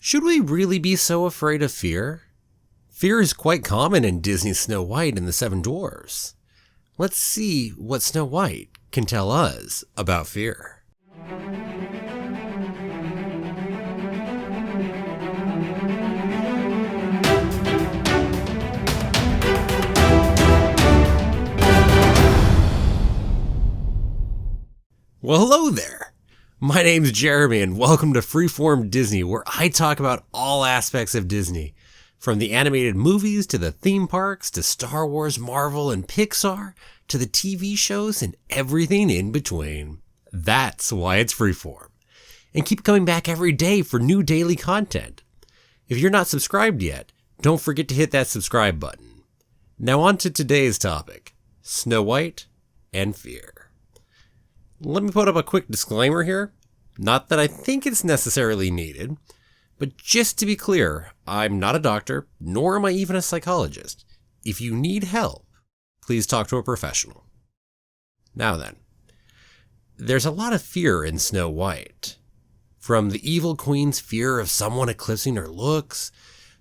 Should we really be so afraid of fear? Fear is quite common in Disney's Snow White and the Seven Dwarfs. Let's see what Snow White can tell us about fear. Well, hello there. My name's Jeremy and welcome to Freeform Disney, where I talk about all aspects of Disney, from the animated movies to the theme parks to Star Wars, Marvel, and Pixar to the TV shows and everything in between. That's why it's Freeform. And keep coming back every day for new daily content. If you're not subscribed yet, don't forget to hit that subscribe button. Now on to today's topic, Snow White and fear. Let me put up a quick disclaimer here. Not that I think it's necessarily needed, but just to be clear, I'm not a doctor, nor am I even a psychologist. If you need help, please talk to a professional. Now then, there's a lot of fear in Snow White. From the evil queen's fear of someone eclipsing her looks,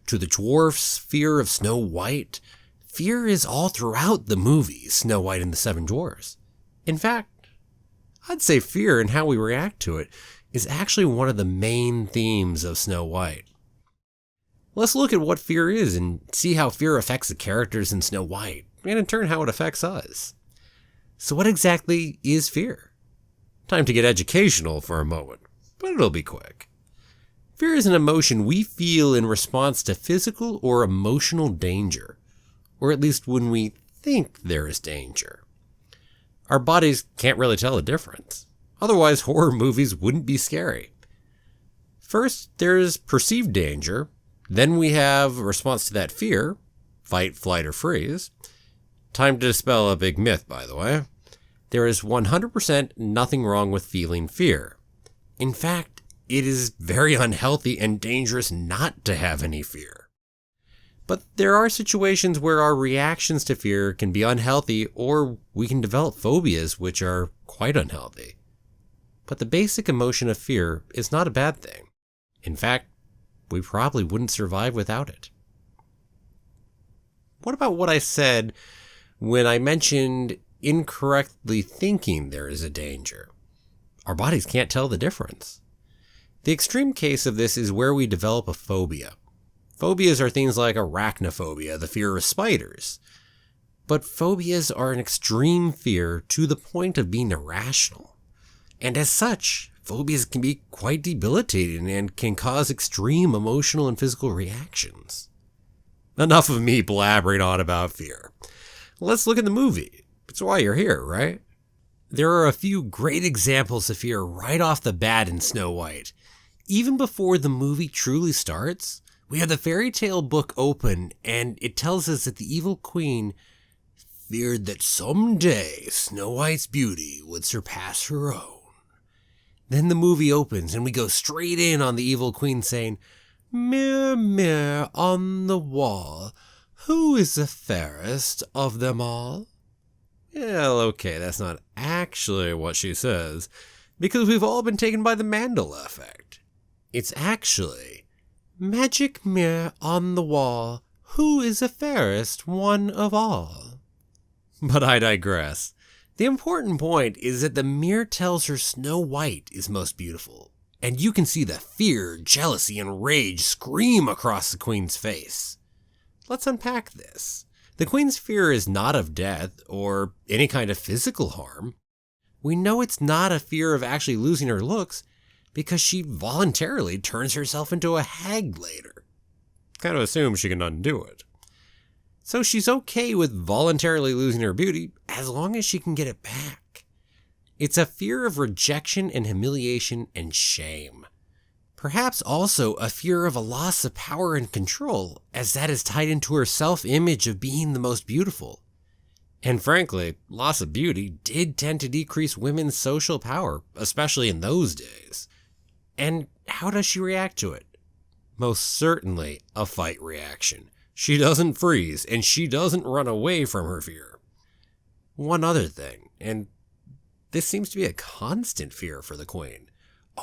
to the dwarf's fear of Snow White, fear is all throughout the movie Snow White and the Seven Dwarfs. In fact, I'd say fear and how we react to it is actually one of the main themes of Snow White. Let's look at what fear is and see how fear affects the characters in Snow White, and in turn how it affects us. So what exactly is fear? Time to get educational for a moment, but it'll be quick. Fear is an emotion we feel in response to physical or emotional danger, or at least when we think there is danger. Our bodies can't really tell the difference. Otherwise, horror movies wouldn't be scary. First, there's perceived danger. Then we have a response to that fear, fight, flight, or freeze. Time to dispel a big myth, by the way. There is 100% nothing wrong with feeling fear. In fact, it is very unhealthy and dangerous not to have any fear. But there are situations where our reactions to fear can be unhealthy, or we can develop phobias which are quite unhealthy. But the basic emotion of fear is not a bad thing. In fact, we probably wouldn't survive without it. What about what I said when I mentioned incorrectly thinking there is a danger? Our bodies can't tell the difference. The extreme case of this is where we develop a phobia. Phobias are things like arachnophobia, the fear of spiders. But phobias are an extreme fear to the point of being irrational. And as such, phobias can be quite debilitating and can cause extreme emotional and physical reactions. Enough of me blabbering on about fear. Let's look at the movie. That's why you're here, right? There are a few great examples of fear right off the bat in Snow White. Even before the movie truly starts, we have the fairy tale book open, and it tells us that the evil queen feared that someday Snow White's beauty would surpass her own. Then the movie opens, and we go straight in on the evil queen saying, "Mirror, mirror on the wall, who is the fairest of them all?" Well, okay, that's not actually what she says, because we've all been taken by the Mandela effect. It's actually, "Magic mirror on the wall, who is the fairest one of all?" But I digress. The important point is that the mirror tells her Snow White is most beautiful, and you can see the fear, jealousy, and rage scream across the queen's face. Let's unpack this. The queen's fear is not of death or any kind of physical harm. We know it's not a fear of actually losing her looks, because she voluntarily turns herself into a hag later. Kind of assumes she can undo it. So she's okay with voluntarily losing her beauty as long as she can get it back. It's a fear of rejection and humiliation and shame. Perhaps also a fear of a loss of power and control, as that is tied into her self-image of being the most beautiful. And frankly, loss of beauty did tend to decrease women's social power, especially in those days. And how does she react to it? Most certainly a fight reaction. She doesn't freeze, and she doesn't run away from her fear. One other thing, and this seems to be a constant fear for the queen,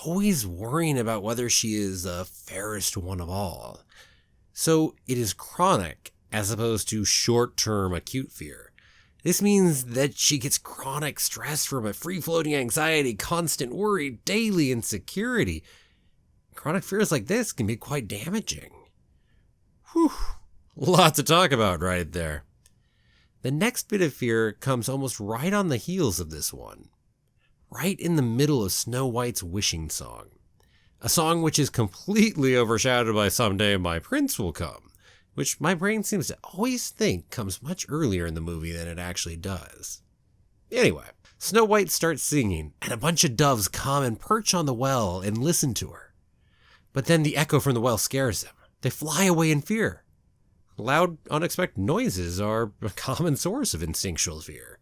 always worrying about whether she is the fairest one of all. So it is chronic as opposed to short-term acute fear. This means that she gets chronic stress from a free-floating anxiety, constant worry, daily insecurity. Chronic fears like this can be quite damaging. Whew, lot to talk about right there. The next bit of fear comes almost right on the heels of this one. Right in the middle of Snow White's wishing song. A song which is completely overshadowed by Someday My Prince Will Come, which my brain seems to always think comes much earlier in the movie than it actually does. Anyway, Snow White starts singing, and a bunch of doves come and perch on the well and listen to her. But then the echo from the well scares them. They fly away in fear. Loud, unexpected noises are a common source of instinctual fear.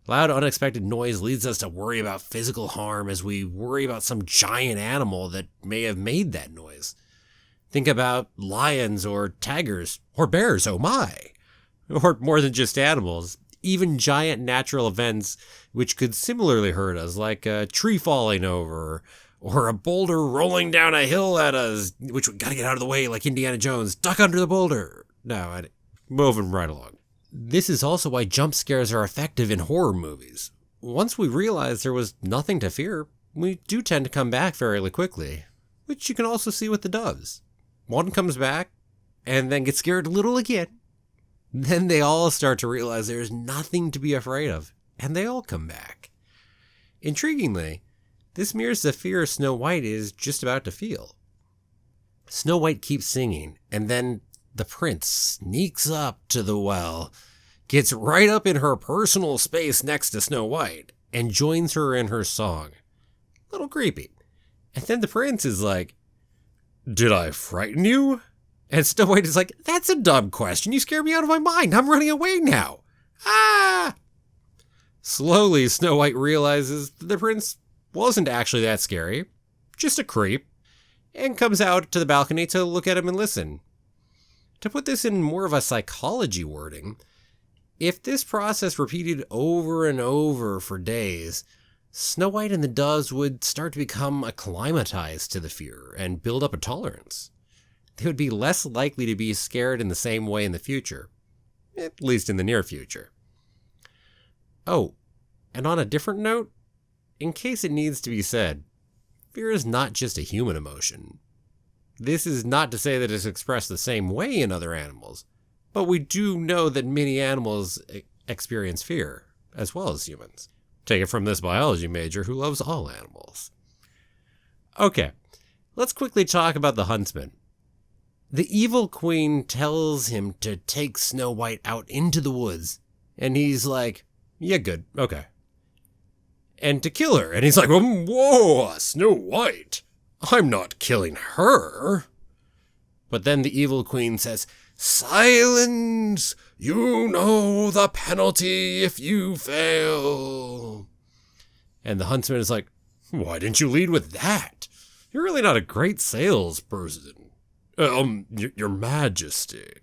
Loud, unexpected noise leads us to worry about physical harm as we worry about some giant animal that may have made that noise. Think about lions or tigers or bears, oh my! Or more than just animals, even giant natural events which could similarly hurt us, like a tree falling over or a boulder rolling down a hill at us, which we gotta get out of the way like Indiana Jones, duck under the boulder. No, moving right along. This is also why jump scares are effective in horror movies. Once we realize there was nothing to fear, we do tend to come back fairly quickly, which you can also see with the doves. One comes back, and then gets scared a little again. Then they all start to realize there's nothing to be afraid of, and they all come back. Intriguingly, this mirrors the fear Snow White is just about to feel. Snow White keeps singing, and then the prince sneaks up to the well, gets right up in her personal space next to Snow White, and joins her in her song. A little creepy. And then the prince is like, "Did I frighten you?" And Snow White is like, "That's a dumb question. You scared me out of my mind. I'm running away now." Ah! Slowly, Snow White realizes that the prince wasn't actually that scary, just a creep, and comes out to the balcony to look at him and listen. To put this in more of a psychology wording, if this process repeated over and over for days, Snow White and the doves would start to become acclimatized to the fear and build up a tolerance. They would be less likely to be scared in the same way in the future, at least in the near future. Oh, and on a different note, in case it needs to be said, fear is not just a human emotion. This is not to say that it's expressed the same way in other animals, but we do know that many animals experience fear, as well as humans. Take it from this biology major who loves all animals. Okay, let's quickly talk about the huntsman. The evil queen tells him to take Snow White out into the woods, and he's like, "Yeah, good, okay." And to kill her, and he's like, "Whoa, Snow White, I'm not killing her." But then the evil queen says, "Silence! You know the penalty if you fail." And the huntsman is like, "Why didn't you lead with that? You're really not a great salesperson. Your Majesty."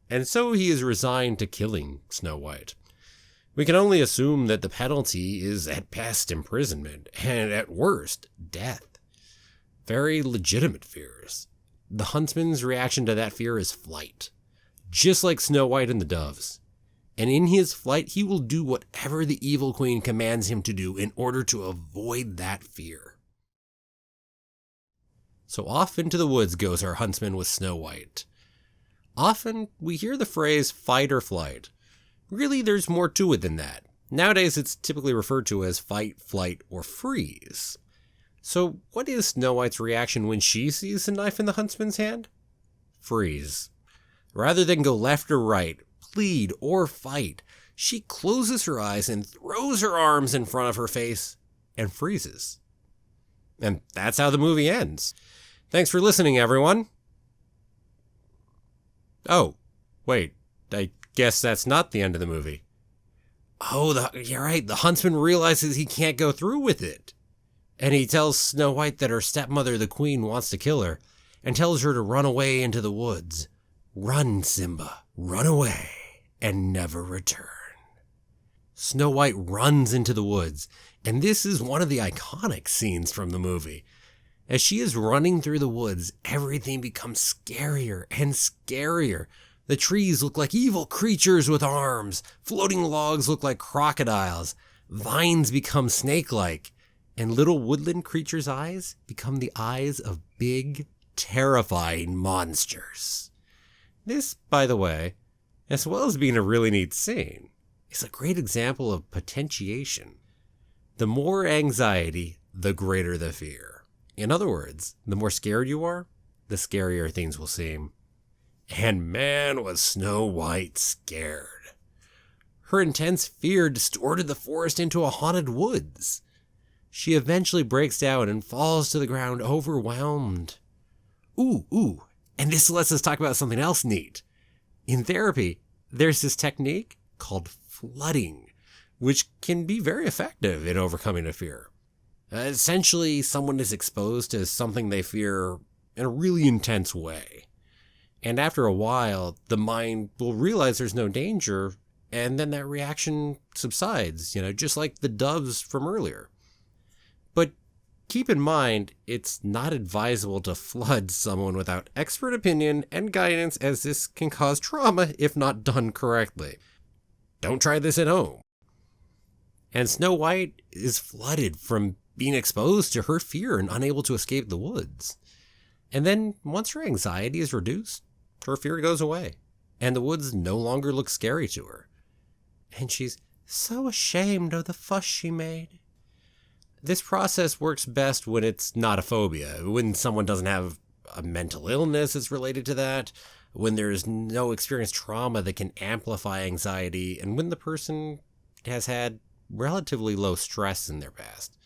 And so he is resigned to killing Snow White. We can only assume that the penalty is at best imprisonment, and at worst, death. Very legitimate fears. The huntsman's reaction to that fear is flight, just like Snow White and the doves. And in his flight, he will do whatever the evil queen commands him to do in order to avoid that fear. So off into the woods goes our huntsman with Snow White. Often, we hear the phrase fight or flight. Really, there's more to it than that. Nowadays, it's typically referred to as fight, flight, or freeze. So, what is Snow White's reaction when she sees the knife in the huntsman's hand? Freeze. Rather than go left or right, plead, or fight, she closes her eyes and throws her arms in front of her face and freezes. And that's how the movie ends. Thanks for listening, everyone. Oh, wait, I guess that's not the end of the movie. Oh, you're right, the huntsman realizes he can't go through with it. And he tells Snow White that her stepmother, the queen, wants to kill her, and tells her to run away into the woods. Run, Simba, run away, and never return. Snow White runs into the woods, and this is one of the iconic scenes from the movie. As she is running through the woods, everything becomes scarier and scarier. The trees look like evil creatures with arms. Floating logs look like crocodiles. Vines become snake-like. And little woodland creatures' eyes become the eyes of big, terrifying monsters. This, by the way, as well as being a really neat scene, is a great example of potentiation. The more anxiety, the greater the fear. In other words, the more scared you are, the scarier things will seem. And man, was Snow White scared. Her intense fear distorted the forest into a haunted woods. She eventually breaks down and falls to the ground overwhelmed. Ooh, and this lets us talk about something else neat. In therapy, there's this technique called flooding, which can be very effective in overcoming a fear. Essentially, someone is exposed to something they fear in a really intense way. And after a while, the mind will realize there's no danger, and then that reaction subsides, just like the doves from earlier. But keep in mind, it's not advisable to flood someone without expert opinion and guidance, as this can cause trauma if not done correctly. Don't try this at home. And Snow White is flooded from being exposed to her fear and unable to escape the woods. And then once her anxiety is reduced, her fear goes away, and the woods no longer look scary to her. And she's so ashamed of the fuss she made. This process works best when it's not a phobia, when someone doesn't have a mental illness that's related to that, when there's no experienced trauma that can amplify anxiety, and when the person has had relatively low stress in their past.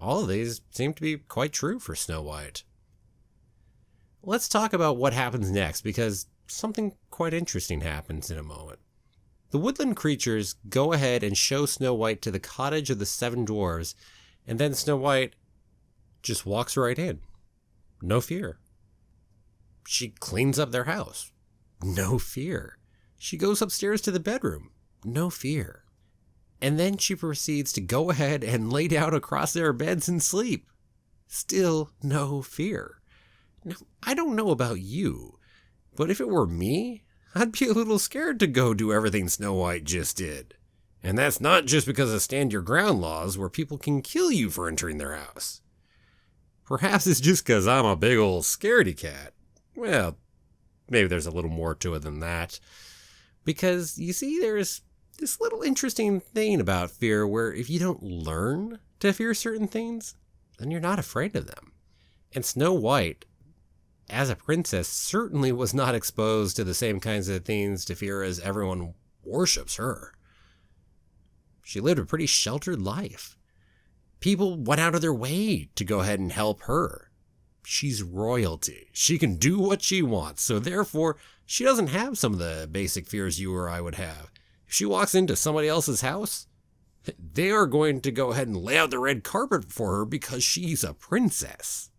All of these seem to be quite true for Snow White. Let's talk about what happens next, because something quite interesting happens in a moment. The woodland creatures go ahead and show Snow White to the cottage of the 7 dwarves, and then Snow White just walks right in. No fear. She cleans up their house. No fear. She goes upstairs to the bedroom. No fear. And then she proceeds to go ahead and lay down across their beds and sleep. Still no fear. Now, I don't know about you, but if it were me, I'd be a little scared to go do everything Snow White just did. And that's not just because of stand your ground laws where people can kill you for entering their house. Perhaps it's just because I'm a big old scaredy cat. Well, maybe there's a little more to it than that. Because, you see, there's this little interesting thing about fear where if you don't learn to fear certain things, then you're not afraid of them. And Snow White, as a princess, certainly was not exposed to the same kinds of things to fear as everyone worships her. She lived a pretty sheltered life. People went out of their way to go ahead and help her. She's royalty. She can do what she wants, so therefore, she doesn't have some of the basic fears you or I would have. If she walks into somebody else's house, they are going to go ahead and lay out the red carpet for her because she's a princess.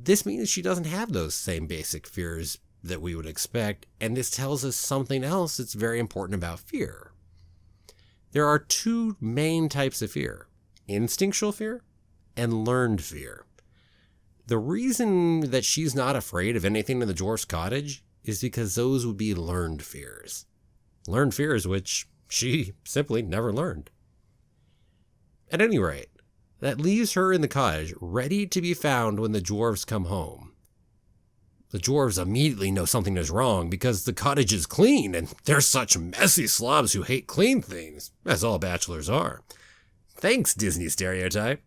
This means she doesn't have those same basic fears that we would expect, and this tells us something else that's very important about fear. There are 2 main types of fear: instinctual fear and learned fear. The reason that she's not afraid of anything in the dwarf's cottage is because those would be learned fears. Learned fears which she simply never learned. At any rate, that leaves her in the cottage, ready to be found when the dwarves come home. The dwarves immediately know something is wrong because the cottage is clean, and they're such messy slobs who hate clean things, as all bachelors are. Thanks, Disney stereotype.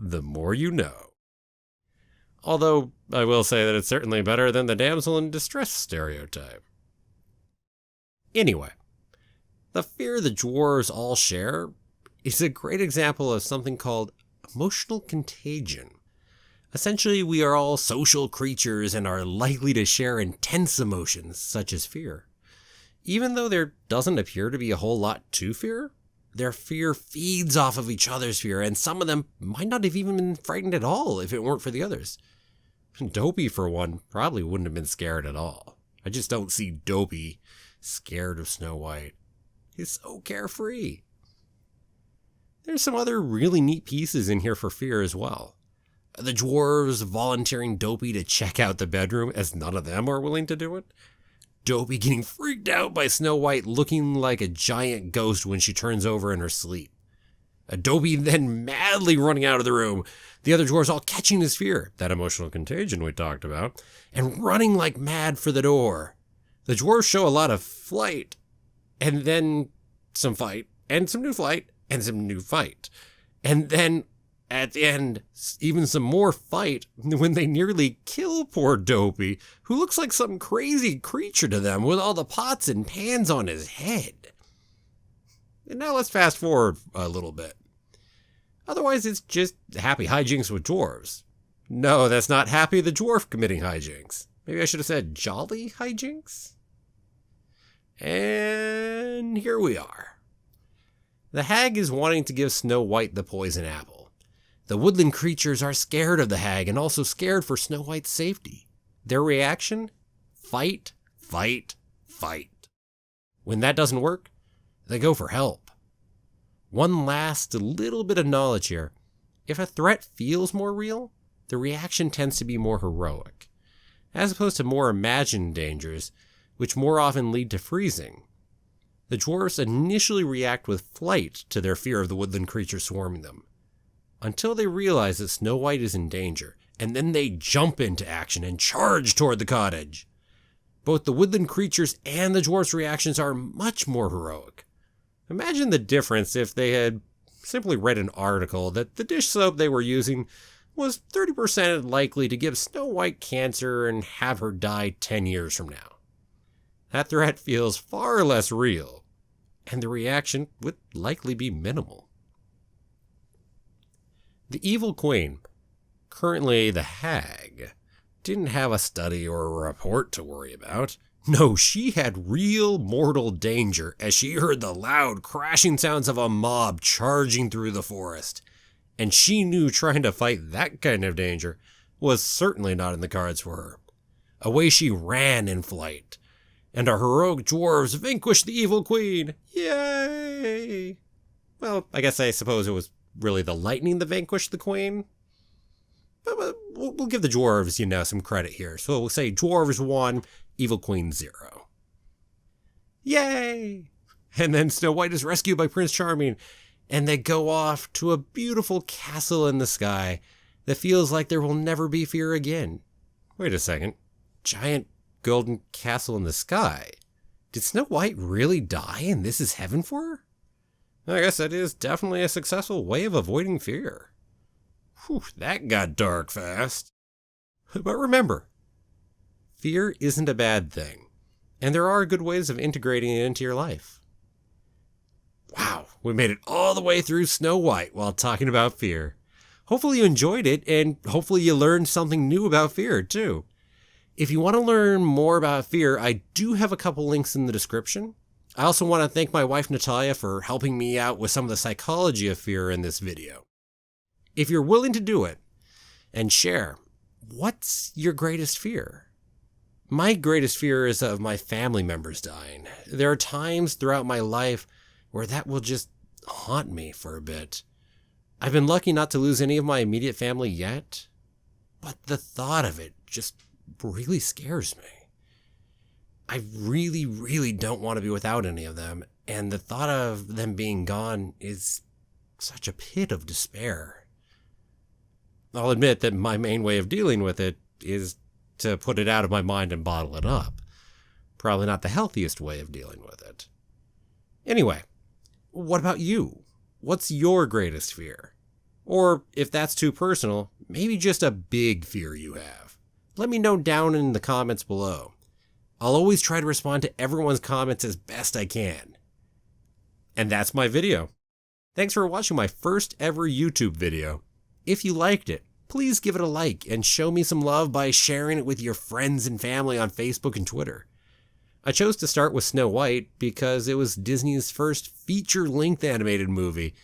The more you know. Although, I will say that it's certainly better than the damsel in distress stereotype. Anyway, the fear the dwarves all share is a great example of something called emotional contagion. Essentially, we are all social creatures and are likely to share intense emotions, such as fear. Even though there doesn't appear to be a whole lot to fear, their fear feeds off of each other's fear, and some of them might not have even been frightened at all if it weren't for the others. Dopey, for one, probably wouldn't have been scared at all. I just don't see Dopey scared of Snow White. He's so carefree. There's some other really neat pieces in here for fear as well. The dwarves volunteering Dopey to check out the bedroom as none of them are willing to do it. Dopey getting freaked out by Snow White looking like a giant ghost when she turns over in her sleep. Dopey then madly running out of the room. The other dwarves all catching his fear, that emotional contagion we talked about, and running like mad for the door. The dwarves show a lot of flight, and then some fight, and some new flight, and some new fight. And then, at the end, even some more fight when they nearly kill poor Dopey, who looks like some crazy creature to them with all the pots and pans on his head. And now let's fast forward a little bit. Otherwise, it's just happy hijinks with dwarves. No, that's not Happy the Dwarf committing hijinks. Maybe I should have said jolly hijinks? And here we are. The hag is wanting to give Snow White the poison apple. The woodland creatures are scared of the hag and also scared for Snow White's safety. Their reaction? Fight, fight, fight. When that doesn't work, they go for help. One last little bit of knowledge here. If a threat feels more real, the reaction tends to be more heroic, as opposed to more imagined dangers, which more often lead to freezing. The dwarves initially react with flight to their fear of the woodland creature swarming them, until they realize that Snow White is in danger, and then they jump into action and charge toward the cottage. Both the woodland creatures and the dwarves' reactions are much more heroic. Imagine the difference if they had simply read an article that the dish soap they were using was 30% likely to give Snow White cancer and have her die 10 years from now. That threat feels far less real, and the reaction would likely be minimal. The evil queen, currently the hag, didn't have a study or a report to worry about. No, she had real mortal danger as she heard the loud crashing sounds of a mob charging through the forest. And she knew trying to fight that kind of danger was certainly not in the cards for her. Away she ran in flight, and our heroic dwarves vanquished the evil queen. Yay! Well, I suppose it was really the lightning that vanquished the queen. But we'll give the dwarves, some credit here. So we'll say dwarves 1, evil queen 0. Yay! And then Snow White is rescued by Prince Charming, and they go off to a beautiful castle in the sky that feels like there will never be fear again. Wait a second. Giant golden castle in the sky? Did Snow White really die and this is heaven for her? I guess that is definitely a successful way of avoiding fear. Whew, that got dark fast. But remember, fear isn't a bad thing, and there are good ways of integrating it into your life. Wow, we made it all the way through Snow White while talking about fear. Hopefully you enjoyed it, and hopefully you learned something new about fear, too. If you want to learn more about fear, I do have a couple links in the description. I also want to thank my wife Natalia for helping me out with some of the psychology of fear in this video. If you're willing to do it and share, what's your greatest fear? My greatest fear is of my family members dying. There are times throughout my life where that will just haunt me for a bit. I've been lucky not to lose any of my immediate family yet, but the thought of it just really scares me. I really, really don't want to be without any of them, and the thought of them being gone is such a pit of despair. I'll admit that my main way of dealing with it is to put it out of my mind and bottle it up. Probably not the healthiest way of dealing with it. Anyway, what about you? What's your greatest fear? Or if that's too personal, maybe just a big fear you have. Let me know down in the comments below. I'll always try to respond to everyone's comments as best I can. And that's my video. Thanks for watching my first ever YouTube video. If you liked it, please give it a like and show me some love by sharing it with your friends and family on Facebook and Twitter. I chose to start with Snow White because it was Disney's first feature-length animated movie,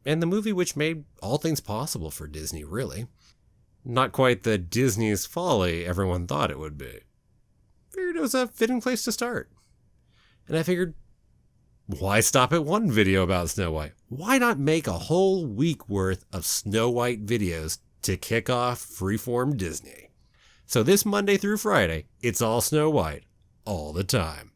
and the movie which made all things possible for Disney, really. Not quite the Disney's folly everyone thought it would be. Figured it was a fitting place to start. And I figured, Why stop at one video about Snow White? Why not make a whole week worth of Snow White videos to kick off Freeform Disney? So this Monday through Friday, it's all Snow White, all the time.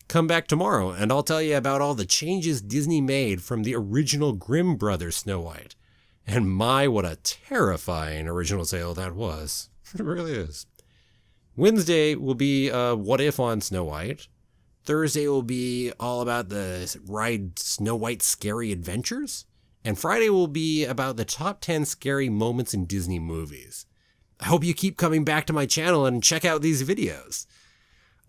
Come back tomorrow and I'll tell you about all the changes Disney made from the original Grimm Brothers Snow White. And my, what a terrifying original tale that was. It really is. Wednesday will be What If on Snow White. Thursday will be all about the ride Snow White Scary Adventures. And Friday will be about the top 10 scary moments in Disney movies. I hope you keep coming back to my channel and check out these videos.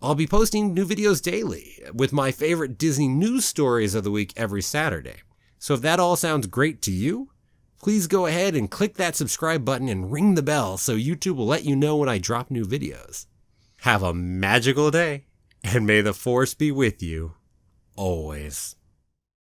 I'll be posting new videos daily with my favorite Disney news stories of the week every Saturday. So if that all sounds great to you, please go ahead and click that subscribe button and ring the bell so YouTube will let you know when I drop new videos. Have a magical day, and may the Force be with you always.